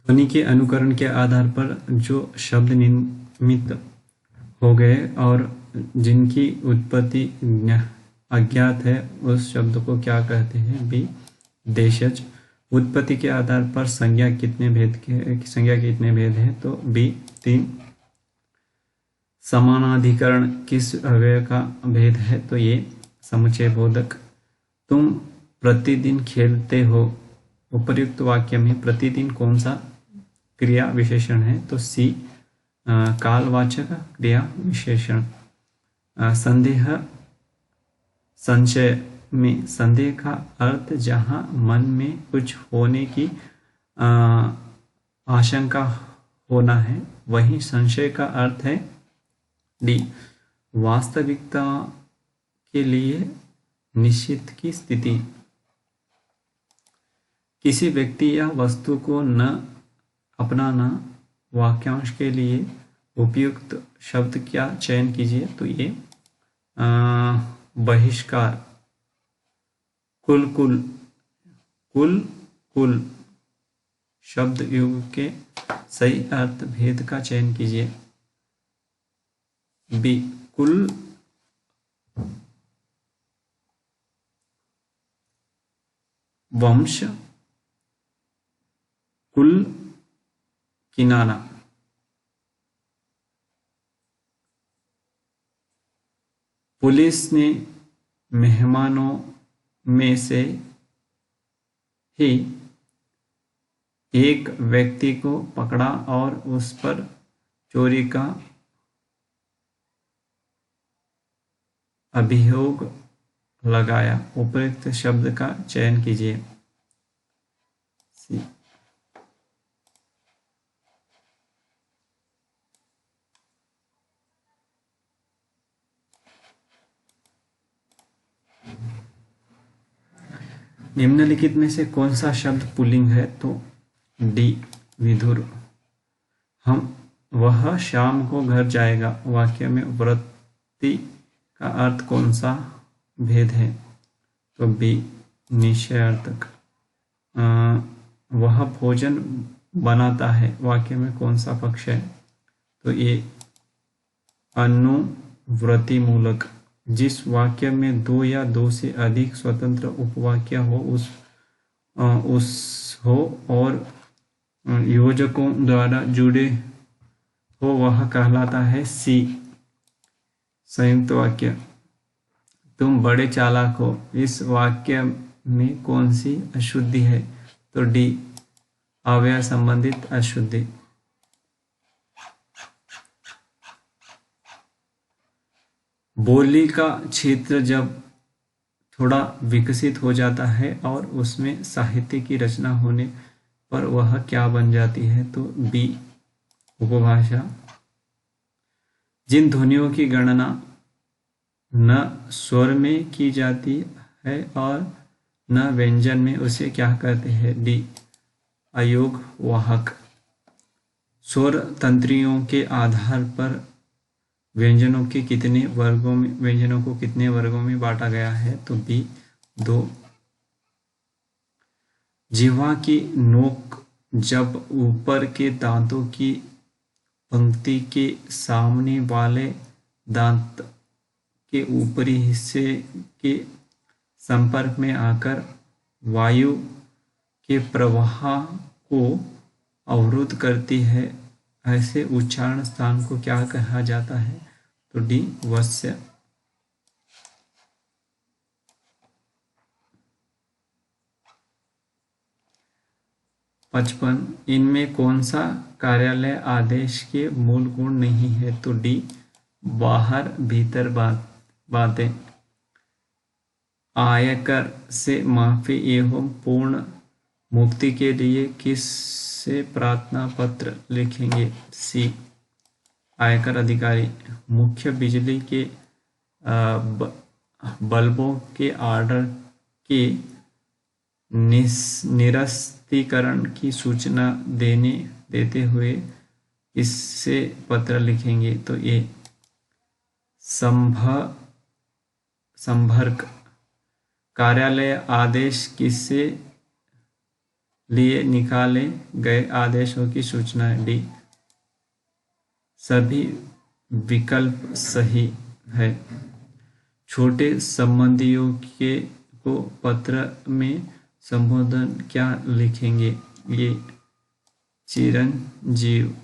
ध्वनि के अनुकरण के आधार पर जो शब्द निर्मित हो गए और जिनकी उत्पत्ति अज्ञात है उस शब्द को क्या कहते हैं? बी देशज। उत्पत्ति के आधार पर संज्ञा कितने भेद हैं? तो बी 3। समानाधिकरण किस अवयव का भेद है? तो ये समुच्चय बोधक। तुम प्रतिदिन खेलते हो। उपर्युक्त वाक्य में प्रतिदिन कौन सा क्रिया विशेषण है? तो सी कालवाचक क्रिया विशेषण। संदेह संशय में संदेह का अर्थ जहां मन में कुछ होने की आशंका होना है, वहीं संशय का अर्थ है डी वास्तविकता के लिए निश्चित की स्थिति। किसी व्यक्ति या वस्तु को न अपनाना वाक्यांश के लिए उपयुक्त शब्द क्या चयन कीजिए? तो ये बहिष्कार। कुल कुल शब्द युग के सही अर्थ भेद का चयन कीजिए। बी कुल वंश कुल किनारा। पुलिस ने मेहमानों में से ही एक व्यक्ति को पकड़ा और उस पर चोरी का अभियोग लगाया। उपयुक्त शब्द का चयन कीजिए। सी निम्नलिखित में से कौन सा शब्द पुल्लिंग है? तो डी विधुर। वह शाम को घर जाएगा वाक्य में वृत्ति का अर्थ कौन सा भेद है? तो बी निश्चयार्थक। वह भोजन बनाता है वाक्य में कौन सा पक्ष है? तो ये अनुवृत्ति मूलक। जिस वाक्य में दो या दो से अधिक स्वतंत्र उपवाक्य हो और योजकों द्वारा जुड़े हो वह कहलाता है सी संयुक्त वाक्य। तुम बड़े चालाक हो इस वाक्य में कौन सी अशुद्धि है? तो डी अव्यय संबंधित अशुद्धि। बोली का क्षेत्र जब थोड़ा विकसित हो जाता है और उसमें साहित्य की रचना होने पर वह क्या बन जाती है? तो बी उपभाषा। जिन ध्वनियों की गणना न स्वर में की जाती है और न व्यंजन में, उसे क्या कहते हैं? डी अयोग वाहक। स्वर तंत्रियों के आधार पर व्यंजनों को कितने वर्गों में बांटा गया है? तो बी 2। जिह्वा की नोक जब ऊपर के दांतों की पंक्ति के सामने वाले दांत के ऊपरी हिस्से के संपर्क में आकर वायु के प्रवाह को अवरुद्ध करती है, ऐसे उच्चारण स्थान को क्या कहा जाता है? तो डी वस्य। पचपन। इनमें कौन सा कार्यालय आदेश के मूल गुण नहीं है? तो डी बाहर भीतर बातें। आयकर से माफी एवं पूर्ण मुक्ति के लिए किससे प्रार्थना पत्र लिखेंगे? सी आयकर अधिकारी। मुख्य बिजली के बल्बों के ऑर्डर के निरस्तीकरण की सूचना देते हुए किससे पत्र लिखेंगे? तो ये संभर्क। कार्यालय आदेश किससे लिए निकाले गए आदेशों की सूचना। डी, सभी विकल्प सही है। छोटे संबंधियों के को पत्र में संबोधन क्या लिखेंगे? ये चिरंजीव।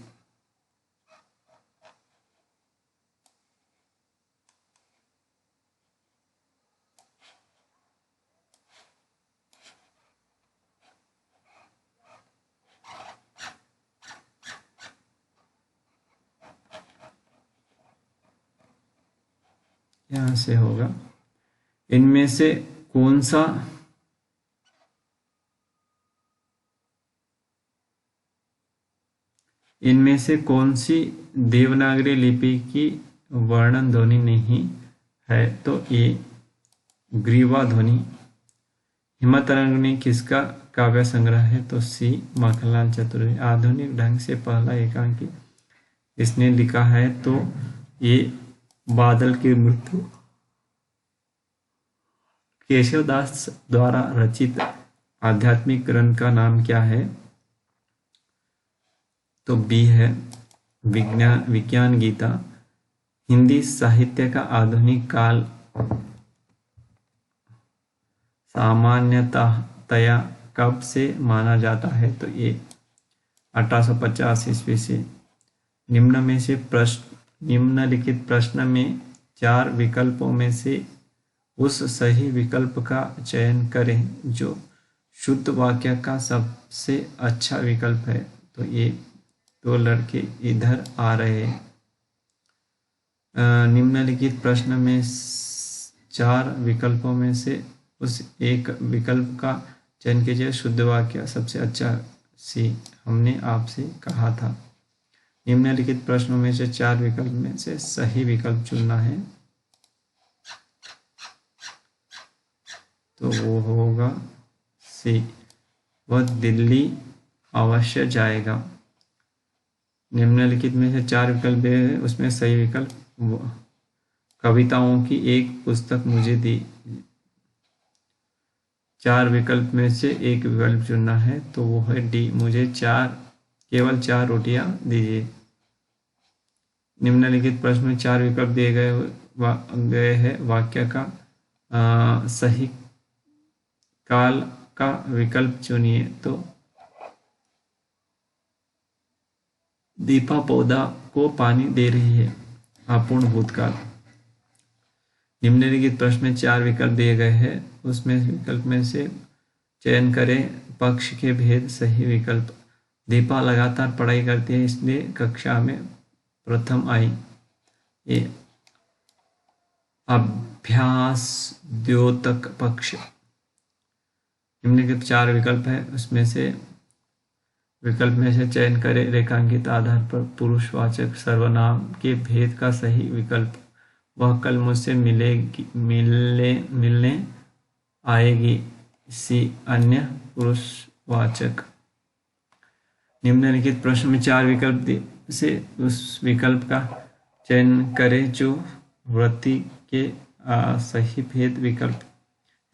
यहाँ से होगा, इनमें से कौन सा इनमें से कौन सी देवनागरी लिपि की वर्णन ध्वनि नहीं है? तो ये ग्रीवा ध्वनि। हिमतरंगिणी किसका काव्य संग्रह है? तो सी, माखनलाल चतुर्वेदी। आधुनिक ढंग से पहला एकांकी इसने लिखा है? तो ये बादल की मृत्यु। केशवदास द्वारा रचित आध्यात्मिक ग्रंथ का नाम क्या है? तो बी है विज्ञान गीता। हिंदी साहित्य का आधुनिक काल सामान्यतया कब से माना जाता है? तो ये 1850 ईस्वी से। निम्नलिखित प्रश्न में 4 विकल्पों में से उस सही विकल्प का चयन करें जो शुद्ध वाक्य का सबसे अच्छा विकल्प है। तो ये 2 लड़के इधर आ रहे हैं। निम्नलिखित प्रश्न में 4 विकल्पों में से उस एक विकल्प का चयन कीजिए, शुद्ध वाक्य सबसे अच्छा। सी, हमने आपसे कहा था। निम्नलिखित प्रश्नों में से 4 विकल्प में से सही विकल्प चुनना है। तो वो होगा सी, वह दिल्ली अवश्य जाएगा। निम्नलिखित में से 4 विकल्प है, उसमें सही विकल्प कविताओं की एक पुस्तक मुझे दी। 4 विकल्प में से एक विकल्प चुनना है, तो वो है डी, मुझे केवल 4 रोटियां दीजिए। निम्नलिखित प्रश्न में 4 विकल्प दिए गए हैं, वाक्य का सही काल का विकल्प चुनिए। तो दीपा पौधा को पानी दे रही है, अपूर्ण भूतकाल। निम्नलिखित प्रश्न में 4 विकल्प दिए गए हैं, उसमें विकल्प में से चयन करें पक्ष के भेद सही विकल्प। दीपा लगातार पढ़ाई करती है, इसलिए कक्षा में प्रथम आई। ये अभ्यास द्योतक पक्ष। निम्नलिखित 4 विकल्प है, उसमें से विकल्प में से चयन करें रेखांकित आधार पर पुरुषवाचक सर्वनाम के भेद का सही विकल्प। वह कल मुझसे मिलने आएगी। सी, अन्य पुरुषवाचक। निम्नलिखित प्रश्न में 4 विकल्प से उस विकल्प का चयन करें जो वृत्ति के सही भेद विकल्प।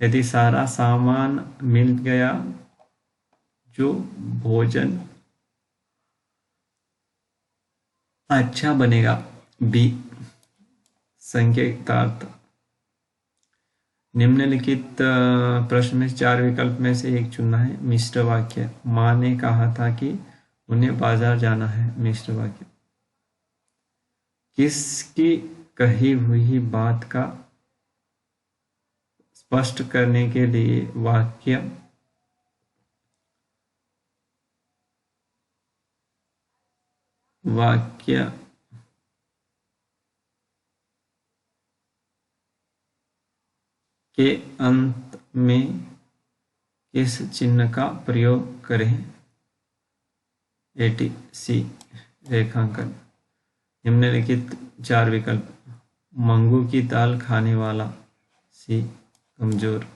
यदि सारा सामान मिल गया, जो भोजन अच्छा बनेगा। बी, संकेतार्थ। निम्नलिखित प्रश्न में 4 विकल्प में से एक चुनना है। मिश्र वाक्य। माँ ने कहा था कि उन्हें बाजार जाना है। मिश्र वाक्य। किसकी कही हुई बात का स्पष्ट करने के लिए वाक्य के अंत में किस चिन्ह का प्रयोग करें? एटी। सी, रेखांकन। निम्नलिखित 4 विकल्प। मंगू की दाल खाने वाला। सी, कमजोर।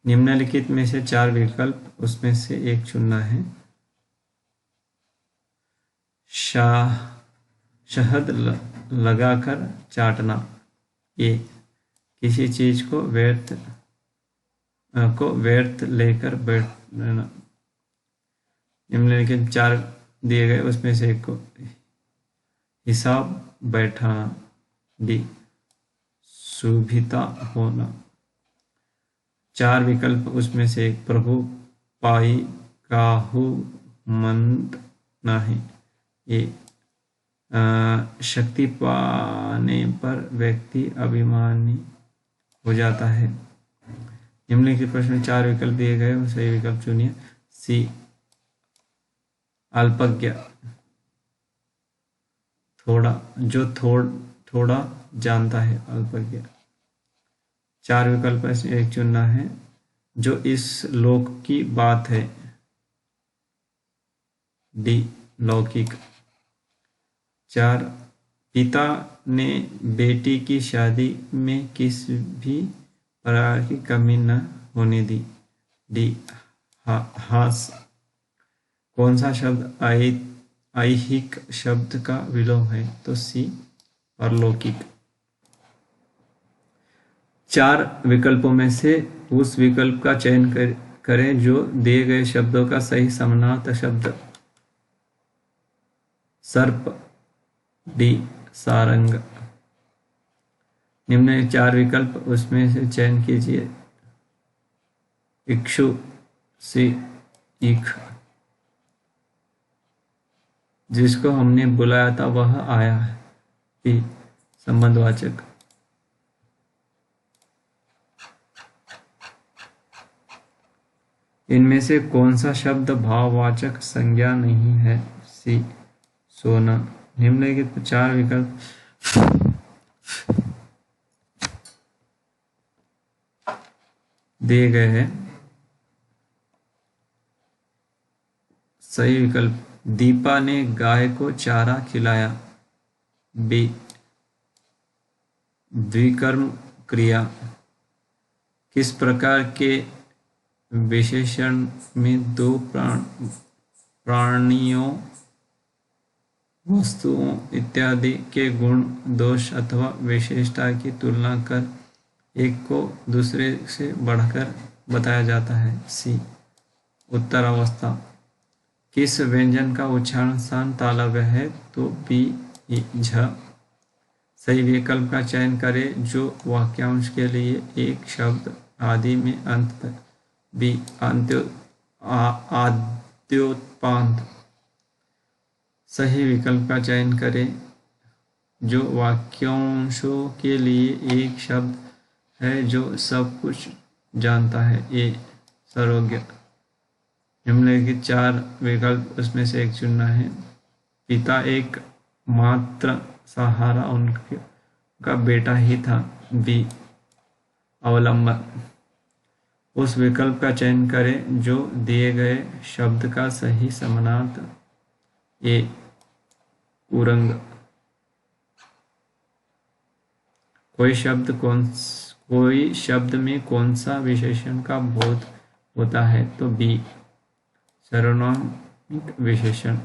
निम्नलिखित में से 4 विकल्प, उसमें से एक चुनना है। शहद लगाकर चाटना। ए किसी चीज को व्यर्थ लेकर बैठना। निम्नलिखित 4 दिए गए उसमें से एक को हिसाब बैठाना। डी सुभिता होना। 4 विकल्प उसमें से एक प्रभु पाई काहू मंद नहीं। ये शक्ति पाने पर व्यक्ति अभिमानी हो जाता है। निम्नलिखित प्रश्न में 4 विकल्प दिए गए और सही विकल्प चुनिए। सी अल्पज्ञ, थोड़ा जानता है, अल्पज्ञ। 4 विकल्प से एक चुनना है। जो इस लोक की बात है। डी लौकिक। 4 पिता ने बेटी की शादी में किसी भी प्रकार की कमी न होने दी। डी हास। कौन सा शब्द ऐहिक शब्द का विलोम है? तो सी परलौकिक। 4 विकल्पों में से उस विकल्प का चयन करें जो दिए गए शब्दों का सही समानार्थक शब्द। सर्प। डी सारंग। निम्न 4 विकल्प उसमें से चयन कीजिए। इक्षु। सी ईख। जिसको हमने बुलाया था वह आया है। डी संबंधवाचक। इनमें से कौन सा शब्द भाववाचक संज्ञा नहीं है? सी सोना। निम्नलिखित 4 विकल्प दिए गए हैं। सही विकल्प दीपा ने गाय को चारा खिलाया। बी द्विकर्म क्रिया। किस प्रकार के विशेषण में 2 प्राणियों, वस्तुओं इत्यादि के गुण, दोष अथवा विशेषता की तुलना कर एक को दूसरे से बढ़कर बताया जाता है? सी उत्तरावस्था। किस व्यंजन का उच्चारण स्थान तालव्य है? तो बी झ। सही विकल्प का चयन करें जो वाक्यांश के लिए एक शब्द आदि में अंत। बी आद्योत्पाद। सही विकल्प का चयन करें जो वाक्यांशों के लिए एक शब्द है जो सब कुछ जानता है। ए सर्वज्ञ। निम्नलिखित 4 विकल्प उसमें से एक चुनना है। पिता एक मात्र सहारा उनका बेटा ही था। बी अवलंबन। उस विकल्प का चयन करें जो दिए गए शब्द का सही समानार्थक। ए कुरंग। कोई शब्द में कौन सा विशेषण का बोध होता है? तो बी सर्वनामिक विशेषण।